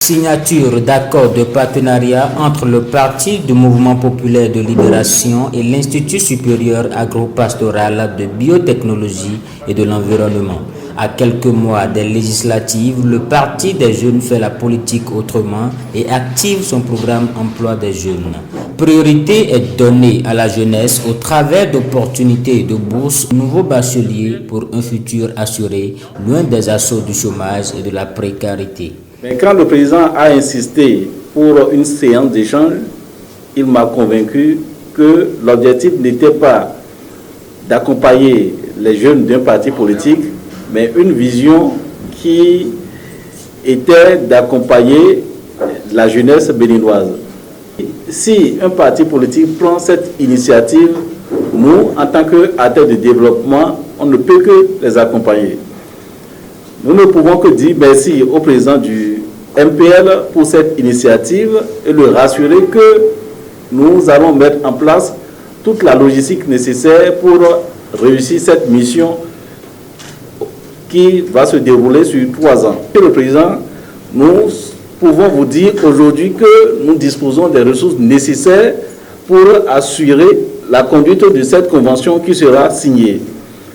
Signature d'accord de partenariat entre le Parti du Mouvement populaire de libération et l'Institut supérieur agro-pastoral de biotechnologie et de l'environnement. À quelques mois des législatives, le Parti des jeunes fait la politique autrement et active son programme emploi des jeunes. Priorité est donnée à la jeunesse au travers d'opportunités et de bourses, nouveaux bacheliers pour un futur assuré, loin des assauts du chômage et de la précarité. Mais quand le président a insisté pour une séance d'échange, il m'a convaincu que l'objectif n'était pas d'accompagner les jeunes d'un parti politique, mais une vision qui était d'accompagner la jeunesse béninoise. Si un parti politique prend cette initiative, nous, en tant qu'acteurs de développement, on ne peut que les accompagner. Nous ne pouvons que dire merci au président du MPL pour cette initiative et le rassurer que nous allons mettre en place toute la logistique nécessaire pour réussir cette mission qui va se dérouler sur 3 ans. Monsieur le président, nous pouvons vous dire aujourd'hui que nous disposons des ressources nécessaires pour assurer la conduite de cette convention qui sera signée.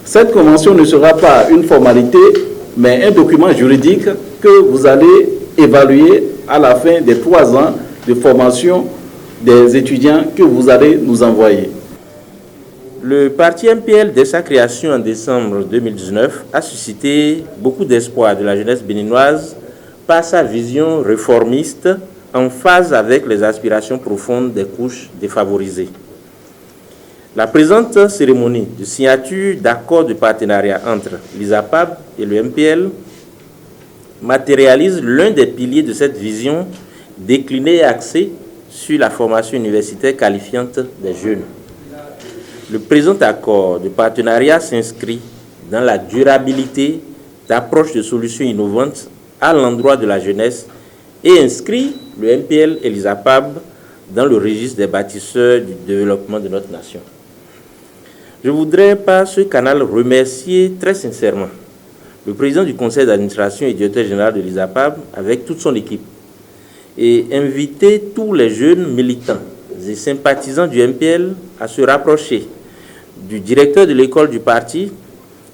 Cette convention ne sera pas une formalité, mais un document juridique que vous allez évaluer à la fin des 3 ans de formation des étudiants que vous allez nous envoyer. Le parti MPL, dès sa création en décembre 2019, a suscité beaucoup d'espoir de la jeunesse béninoise par sa vision réformiste en phase avec les aspirations profondes des couches défavorisées. La présente cérémonie de signature d'accord de partenariat entre l'ISAPAB et le MPL matérialise l'un des piliers de cette vision déclinée et axée sur la formation universitaire qualifiante des jeunes. Le présent accord de partenariat s'inscrit dans la durabilité d'approches de solutions innovantes à l'endroit de la jeunesse et inscrit le MPL et l'ISAPAB dans le registre des bâtisseurs du développement de notre nation. Je voudrais par ce canal remercier très sincèrement le président du conseil d'administration et directeur général de l'ISAPAB avec toute son équipe et inviter tous les jeunes militants et sympathisants du MPL à se rapprocher du directeur de l'école du parti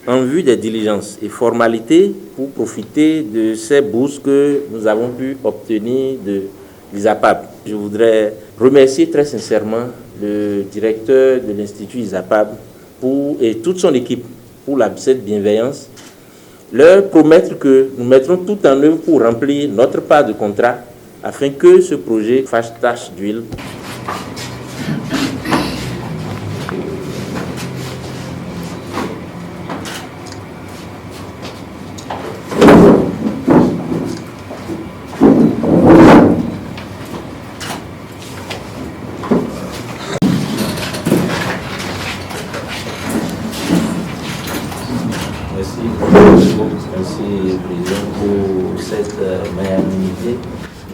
en vue des diligences et formalités pour profiter de ces bourses que nous avons pu obtenir de l'ISAPAB. Je voudrais remercier très sincèrement le directeur de l'Institut ISAPAB et toute son équipe pour cette bienveillance, leur promettre que nous mettrons tout en œuvre pour remplir notre part de contrat afin que ce projet fasse tache d'huile. Merci, Président, pour cette magnanimité.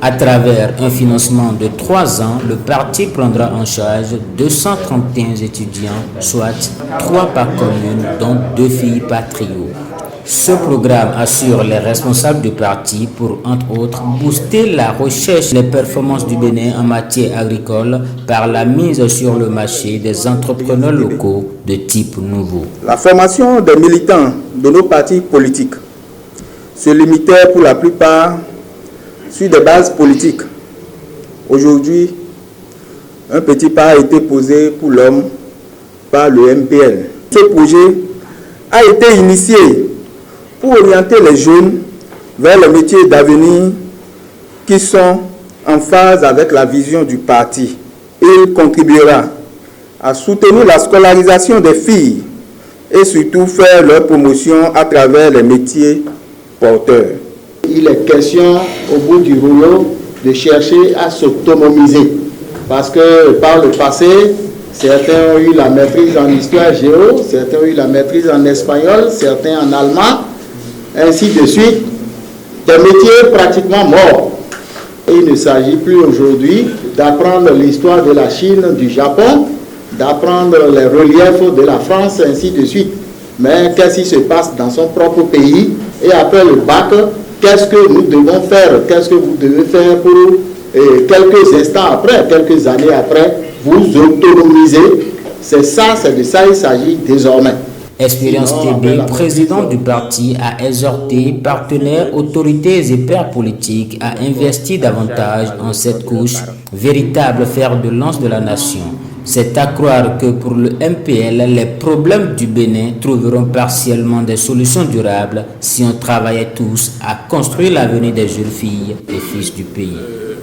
À travers un financement de 3 ans, le parti prendra en charge 231 étudiants, soit 3 par commune, dont 2 filles par trio. Ce programme assure les responsables du parti pour, entre autres, booster la recherche et les performances du Bénin en matière agricole par la mise sur le marché des entrepreneurs locaux de type nouveau. La formation des militants de nos partis politiques se limitait pour la plupart sur des bases politiques. Aujourd'hui, un petit pas a été posé pour l'homme par le MPL. Ce projet a été initié pour orienter les jeunes vers les métiers d'avenir qui sont en phase avec la vision du parti. Il contribuera à soutenir la scolarisation des filles et surtout faire leur promotion à travers les métiers porteurs. Il est question au bout du rouleau de chercher à s'autonomiser parce que par le passé, certains ont eu la maîtrise en histoire géo, certains ont eu la maîtrise en espagnol, certains en allemand, ainsi de suite, des métiers pratiquement morts. Et il ne s'agit plus aujourd'hui d'apprendre l'histoire de la Chine, du Japon, d'apprendre les reliefs de la France, ainsi de suite. Mais qu'est-ce qui se passe dans son propre pays? Et après le bac, qu'est-ce que nous devons faire, qu'est-ce que vous devez faire pour quelques instants après, quelques années après, vous autonomiser. C'est de ça il s'agit désormais. Expérience TB, président du parti, a exhorté partenaires, autorités et pairs politiques à investir davantage en cette couche, véritable fer de lance de la nation. C'est à croire que pour le MPL, les problèmes du Bénin trouveront partiellement des solutions durables si on travaillait tous à construire l'avenir des jeunes filles et fils du pays.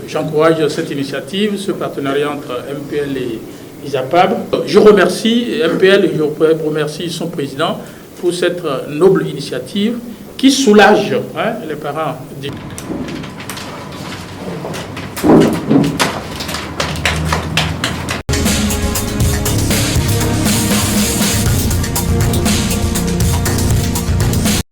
J'encourage cette initiative, ce partenariat entre MPL et ISAPAB. Je remercie MPL et je remercie son président pour cette noble initiative qui soulage les parents.